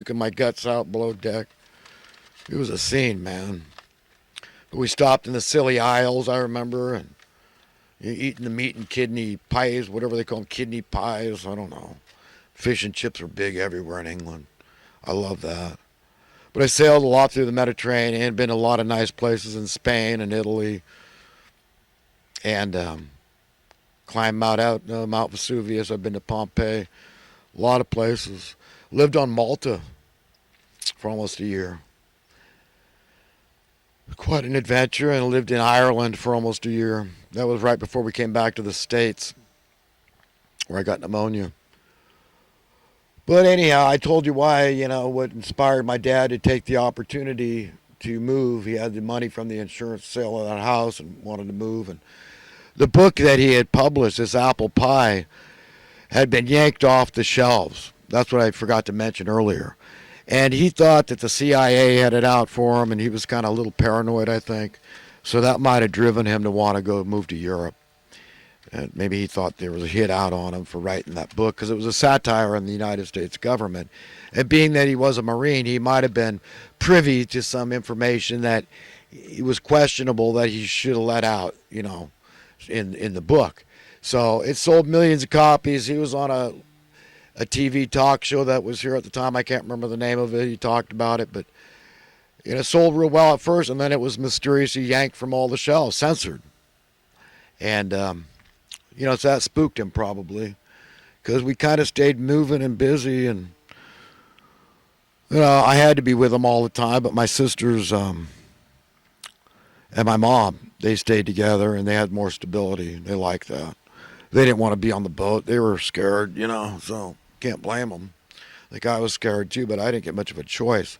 puking my guts out below deck. It was a scene, man. But we stopped in the silly aisles, I remember, and eating the meat and kidney pies, whatever they call them, kidney pies. I don't know. Fish and chips were big everywhere in England. I love that. But I sailed a lot through the Mediterranean, been to a lot of nice places in Spain and Italy, and climbed Mount Vesuvius. I've been to Pompeii, a lot of places. Lived on Malta for almost a year. Quite an adventure, and lived in Ireland for almost a year. That was right before we came back to the States, where I got pneumonia. But anyhow, I told you why, what inspired my dad to take the opportunity to move. He had the money from the insurance sale of that house and wanted to move. And the book that he had published, this apple pie, had been yanked off the shelves. That's what I forgot to mention earlier. And he thought that the CIA had it out for him, and he was kind of a little paranoid, I think. So that might have driven him to want to go move to Europe. And maybe he thought there was a hit out on him for writing that book, because it was a satire on the United States government. And being that he was a Marine, he might have been privy to some information that it was questionable that he should have let out, in the book. So it sold millions of copies. He was on a TV talk show that was here at the time. I can't remember the name of it. He talked about it, but it sold real well at first, and then it was mysteriously yanked from all the shelves, censored. And, so that spooked him probably, because we kind of stayed moving and busy, and, I had to be with him all the time, but my sisters and my mom, they stayed together, and they had more stability. They liked that. They didn't want to be on the boat. They were scared, so can't blame them. The guy was scared too, but I didn't get much of a choice.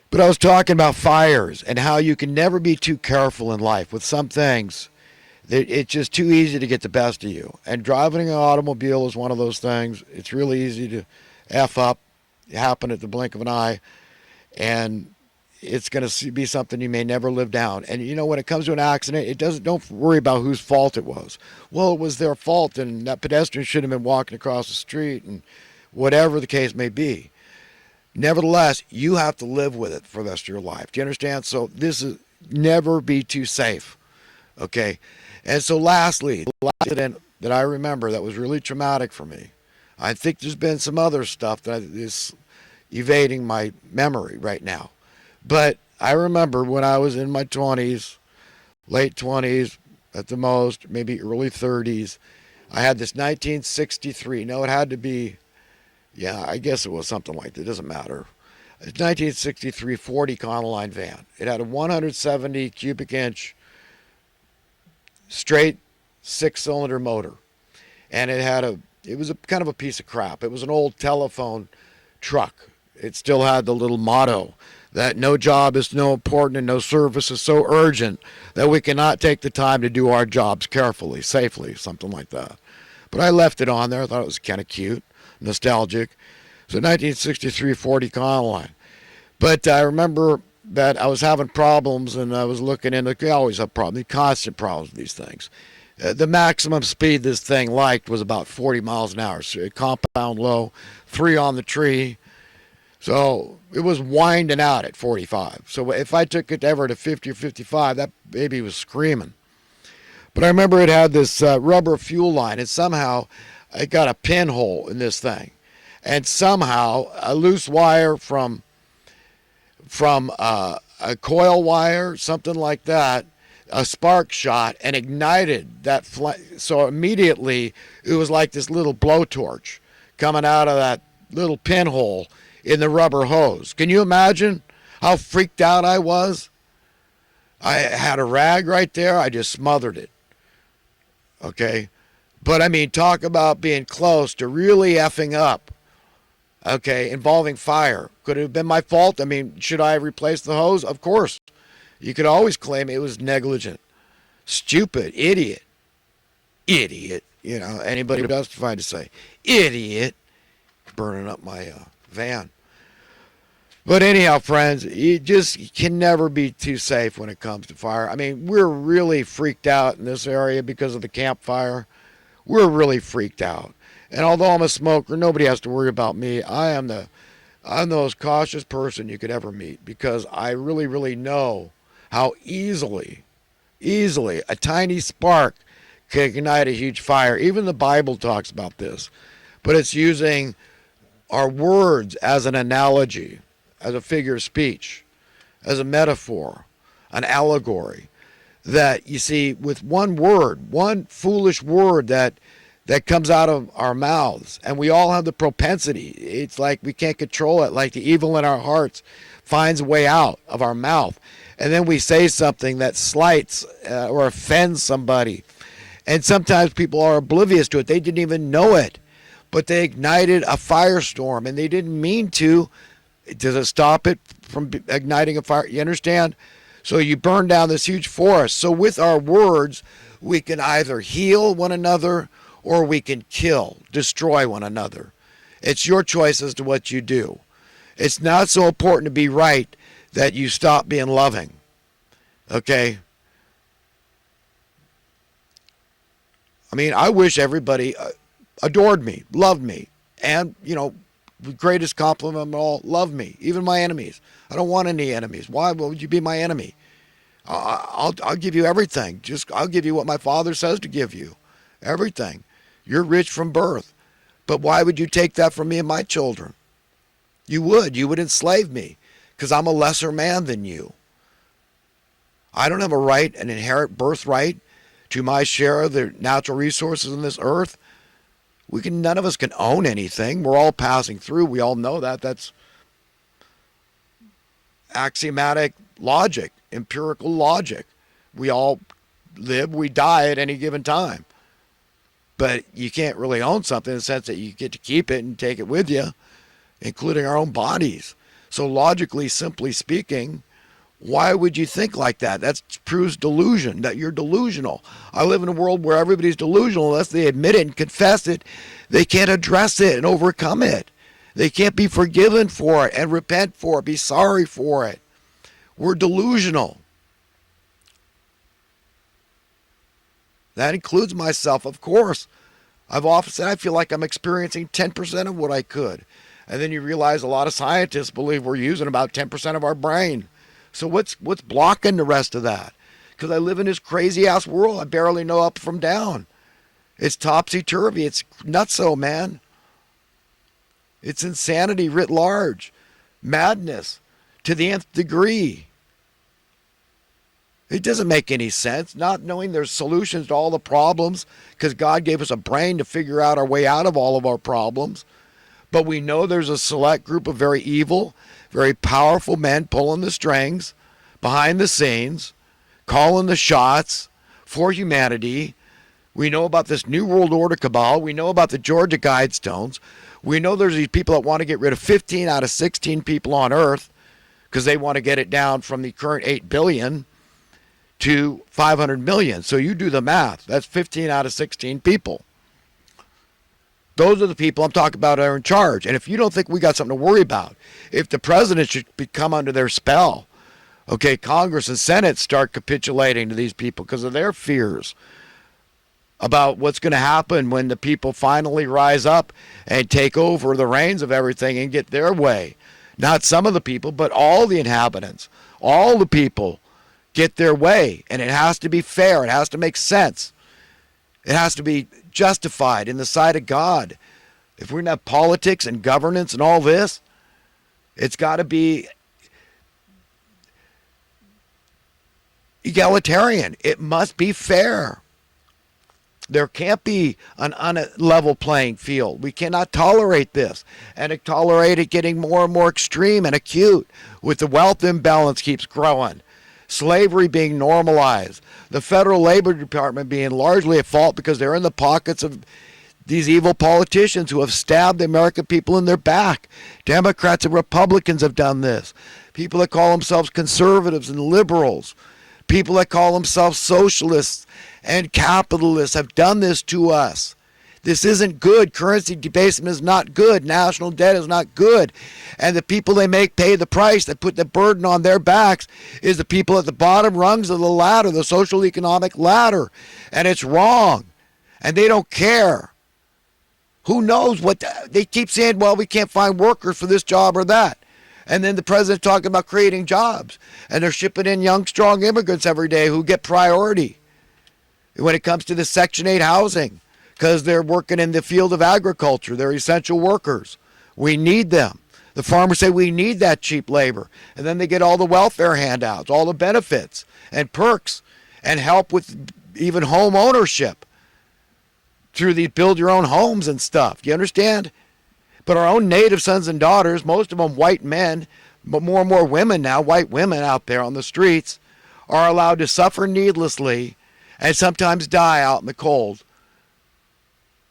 But I was talking about fires and how you can never be too careful in life with some things. It's just too easy to get the best of you. And driving an automobile is one of those things. It's really easy to F up, happen at the blink of an eye, and it's going to be something you may never live down. And when it comes to an accident, don't worry about whose fault it was. Well, it was their fault, and that pedestrian should have been walking across the street, and whatever the case may be. Nevertheless, you have to live with it for the rest of your life. Do you understand? So this is never be too safe. Okay? And so lastly, the last incident that I remember that was really traumatic for me. I think there's been some other stuff that is evading my memory right now. But I remember when I was in my 20s, late 20s at the most, maybe early 30s, I had this 1963. No, it had to be, I guess it was something like that. It doesn't matter. It's 1963 Ford Econoline van. It had a 170 cubic inch straight six-cylinder motor. And it was a kind of a piece of crap. It was an old telephone truck. It still had the little motto that no job is no important and no service is so urgent that we cannot take the time to do our jobs carefully, safely, something like that. But I left it on there. I thought it was kind of cute, nostalgic. So 1963 Ford Econoline. But I remember that I was having problems, and I was looking into, I always have problems, constant problems with these things. The maximum speed this thing liked was about 40 miles an hour. So compound low, 3 on the tree. So it was winding out at 45. So if I took it ever to 50 or 55, that baby was screaming. But I remember it had this rubber fuel line, and somehow it got a pinhole in this thing. And somehow a loose wire from a coil wire, something like that, a spark shot and ignited that so immediately it was like this little blowtorch coming out of that little pinhole in the rubber hose. Can you imagine how freaked out I was? I had a rag right there. I just smothered it. Okay? But I mean, talk about being close to really effing up. Okay? Involving fire. Could it have been my fault? I mean, should I have replaced the hose? Of course. You could always claim it was negligent. Stupid. Idiot. Idiot. Anybody justified to say, idiot. Burning up my van. But anyhow, friends, you just can never be too safe when it comes to fire. I mean, we're really freaked out in this area because of the campfire. We're really freaked out. And although I'm a smoker, nobody has to worry about me. I am the I'm the most cautious person you could ever meet because I really, really know how easily a tiny spark can ignite a huge fire. Even the Bible talks about this, but it's using our words as an analogy, as a figure of speech, as a metaphor, an allegory. That you see, with one word, one foolish word that comes out of our mouths, and we all have the propensity. It's like we can't control it, like the evil in our hearts finds a way out of our mouth. And then we say something that slights or offends somebody. And sometimes people are oblivious to it. They didn't even know it, but they ignited a firestorm, and they didn't mean to. Does it stop it from igniting a fire? You understand? So you burn down this huge forest. So with our words, we can either heal one another or we can kill, destroy one another. It's your choice as to what you do. It's not so important to be right that you stop being loving. Okay? I mean, I wish everybody adored me, loved me, and, the greatest compliment of all, love me, even my enemies. I don't want any enemies. Why would you be my enemy? I'll give you everything. I'll give you what my Father says to give you. Everything. You're rich from birth. But why would you take that from me and my children? You would enslave me because I'm a lesser man than you. I don't have a right, an inherent birthright to my share of the natural resources in this earth. None of us can own anything. We're all passing through. We all know that. That's axiomatic logic, empirical logic. We all live, we die at any given time. But you can't really own something in the sense that you get to keep it and take it with you, including our own bodies. So logically, simply speaking, why would you think like that? That proves delusion, that you're delusional. I live in a world where everybody's delusional unless they admit it and confess it. They can't address it and overcome it. They can't be forgiven for it and repent for it, be sorry for it. We're delusional. That includes myself, of course. I've often said I feel like I'm experiencing 10% of what I could. And then you realize a lot of scientists believe we're using about 10% of our brain. So what's blocking the rest of that? Because I live in this crazy-ass world. I barely know up from down. It's topsy-turvy. It's nutso, man. It's insanity writ large. Madness to the nth degree. It doesn't make any sense, not knowing there's solutions to all the problems, because God gave us a brain to figure out our way out of all of our problems. But we know there's a select group of very evil, very powerful men pulling the strings behind the scenes, calling the shots for humanity. We know about this New World Order cabal. We know about the Georgia Guidestones. We know there's these people that want to get rid of 15 out of 16 people on Earth because they want to get it down from the current 8 billion to 500 million. So you do the math. That's 15 out of 16 people. Those are the people I'm talking about are in charge. And if you don't think we got something to worry about, if the president should come under their spell, okay, Congress and Senate start capitulating to these people because of their fears about what's going to happen when the people finally rise up and take over the reins of everything and get their way. Not some of the people, but all the inhabitants, all the people get their way. And it has to be fair. It has to make sense. It has to be justified in the sight of God. If we're going to have politics and governance and all this, it's got to be egalitarian. It must be fair. There can't be an unlevel playing field. We cannot tolerate this and tolerate it getting more and more extreme and acute with the wealth imbalance keeps growing. Slavery being normalized. The Federal Labor Department being largely at fault because they're in the pockets of these evil politicians who have stabbed the American people in their back. Democrats and Republicans have done this. People that call themselves conservatives and liberals. People that call themselves socialists and capitalists have done this to us. This isn't good. Currency debasement is not good. National debt is not good. And the people they make pay the price, that put the burden on their backs, is the people at the bottom rungs of the ladder, the social economic ladder. And it's wrong. And they don't care Who knows what they keep saying, well, we can't find workers for this job or that. And then the president's talking about creating jobs. And they're shipping in young, strong immigrants every day who get priority when it comes to the Section 8 housing because they're working in the field of agriculture. They're essential workers. We need them. The farmers say we need that cheap labor. And then they get all the welfare handouts, all the benefits and perks and help with even home ownership through these build your own homes and stuff. You understand? But our own native sons and daughters, most of them white men, but more and more women now, white women out there on the streets, are allowed to suffer needlessly and sometimes die out in the cold.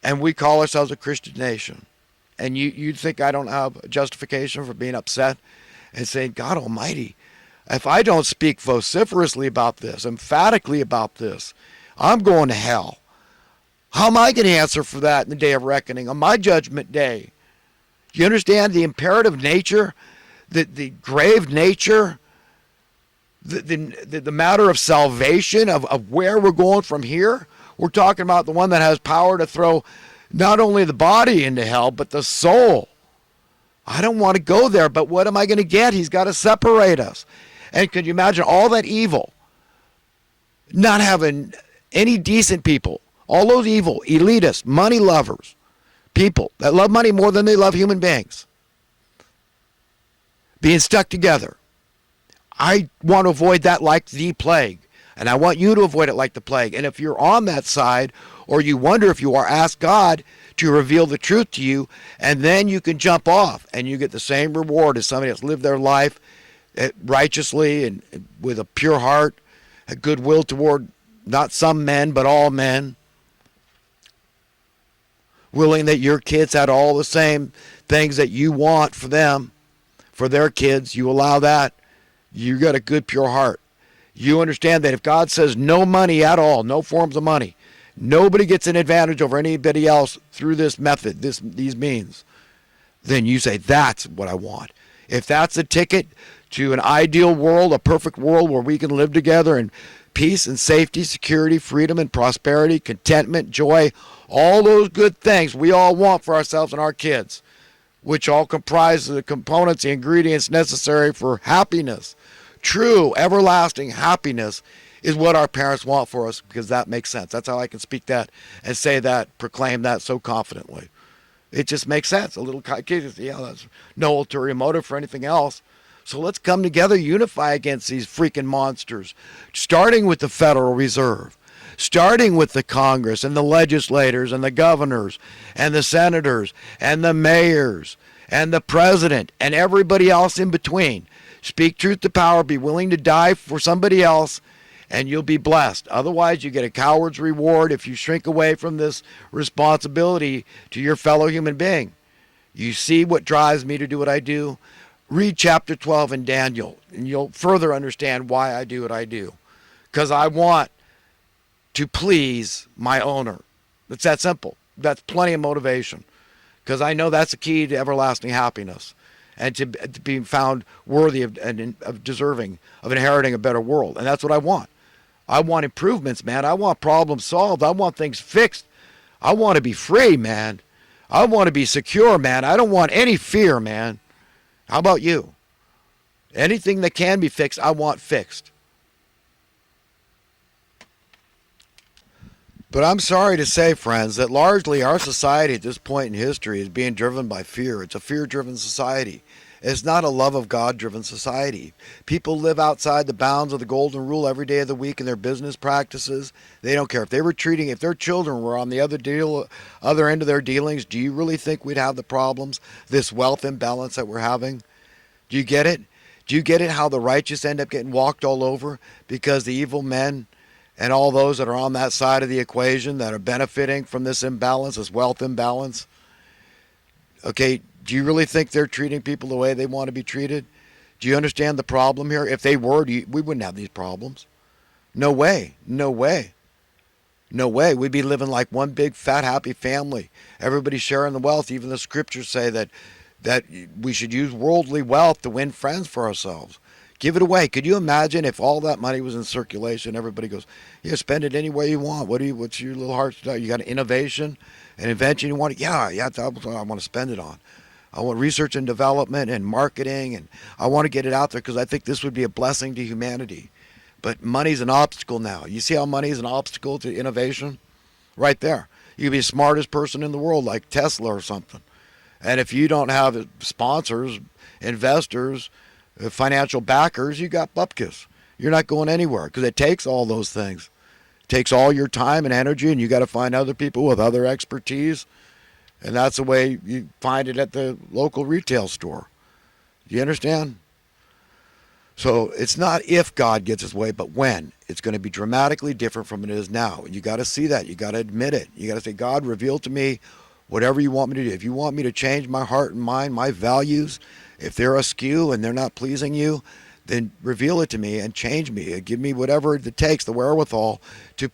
And we call ourselves a Christian nation. And you think I don't have justification for being upset and saying, God Almighty, if I don't speak vociferously about this, emphatically about this, I'm going to hell. How am I going to answer for that in the day of reckoning, on my judgment day? Do you understand the imperative nature, the grave nature, the matter of salvation, of where we're going from here? We're talking about the one that has power to throw not only the body into hell, but the soul. I don't want to go there, but what am I going to get? He's got to separate us. And could you imagine all that evil, not having any decent people, all those evil, elitist, money lovers, people that love money more than they love human beings, being stuck together. I want to avoid that like the plague. And I want you to avoid it like the plague. And if you're on that side, or you wonder if you are, ask God to reveal the truth to you, and then you can jump off, and you get the same reward as somebody that's lived their life righteously and with a pure heart, a goodwill toward not some men, but all men. Willing that your kids had all the same things that you want for them, for their kids. You allow that. You got a good, pure heart. You understand that if God says no money at all, no forms of money, nobody gets an advantage over anybody else through this method, these means, then you say, that's what I want. If that's a ticket to an ideal world, a perfect world where we can live together in peace and safety, security, freedom and prosperity, contentment, joy, all those good things we all want for ourselves and our kids, which all comprise the components, the ingredients necessary for happiness. True, everlasting happiness is what our parents want for us, because that makes sense. That's how I can speak that and say that, proclaim that so confidently. It just makes sense. A little kid, yeah, that's no ulterior motive for anything else. So let's come together, unify against these freaking monsters, starting with the Federal Reserve, starting with the Congress and the legislators and the governors and the senators and the mayors and the president and everybody else in between. Speak truth to power, be willing to die for somebody else, and you'll be blessed. Otherwise, you get a coward's reward if you shrink away from this responsibility to your fellow human being. You see what drives me to do what I do? Read chapter 12 in Daniel, and you'll further understand why I do what I do. Because I want to please my owner. It's that simple. That's plenty of motivation. Because I know that's the key to everlasting happiness, and to be found worthy of deserving of inheriting a better world. And that's what I want. I want improvements, man. I want problems solved. I want things fixed. I want to be free, man. I want to be secure, man. I don't want any fear, man. How about you? Anything that can be fixed, I want fixed. But I'm sorry to say, friends, that largely our society at this point in history is being driven by fear. It's a fear-driven society. It's not a love of God-driven society. People live outside the bounds of the golden rule every day of the week in their business practices. They don't care. If their children were on the other end of their dealings, do you really think we'd have the problems, this wealth imbalance that we're having? Do you get it? Do you get it how the righteous end up getting walked all over because the evil men and all those that are on that side of the equation that are benefiting from this imbalance, this wealth imbalance? Okay, do you really think they're treating people the way they want to be treated? Do you understand the problem here? If they were, we wouldn't have these problems. No way. No way. No way. We'd be living like one big, fat, happy family. Everybody sharing the wealth. Even the scriptures say that we should use worldly wealth to win friends for ourselves. Give it away. Could you imagine if all that money was in circulation? Everybody goes, yeah, spend it any way you want. What's your little heart's desire? You got an innovation, an invention you want? Yeah, that's what I want to spend it on. I want research and development and marketing, and I want to get it out there because I think this would be a blessing to humanity. But money's an obstacle now. You see how money's an obstacle to innovation? Right there. You could be the smartest person in the world, like Tesla or something. And if you don't have sponsors, investors, financial backers, you got bupkis. You're not going anywhere because it takes all those things. It takes all your time and energy, and you got to find other people with other expertise. And that's the way you find it at the local retail store. Do you understand? So it's not if God gets his way, but when. It's going to be dramatically different from it is now. You got to see that. You got to admit it. You got to say, God, reveal to me whatever you want me to do. If you want me to change my heart and mind, my values, if they're askew and they're not pleasing you, then reveal it to me and change me. Give me whatever it takes, the wherewithal to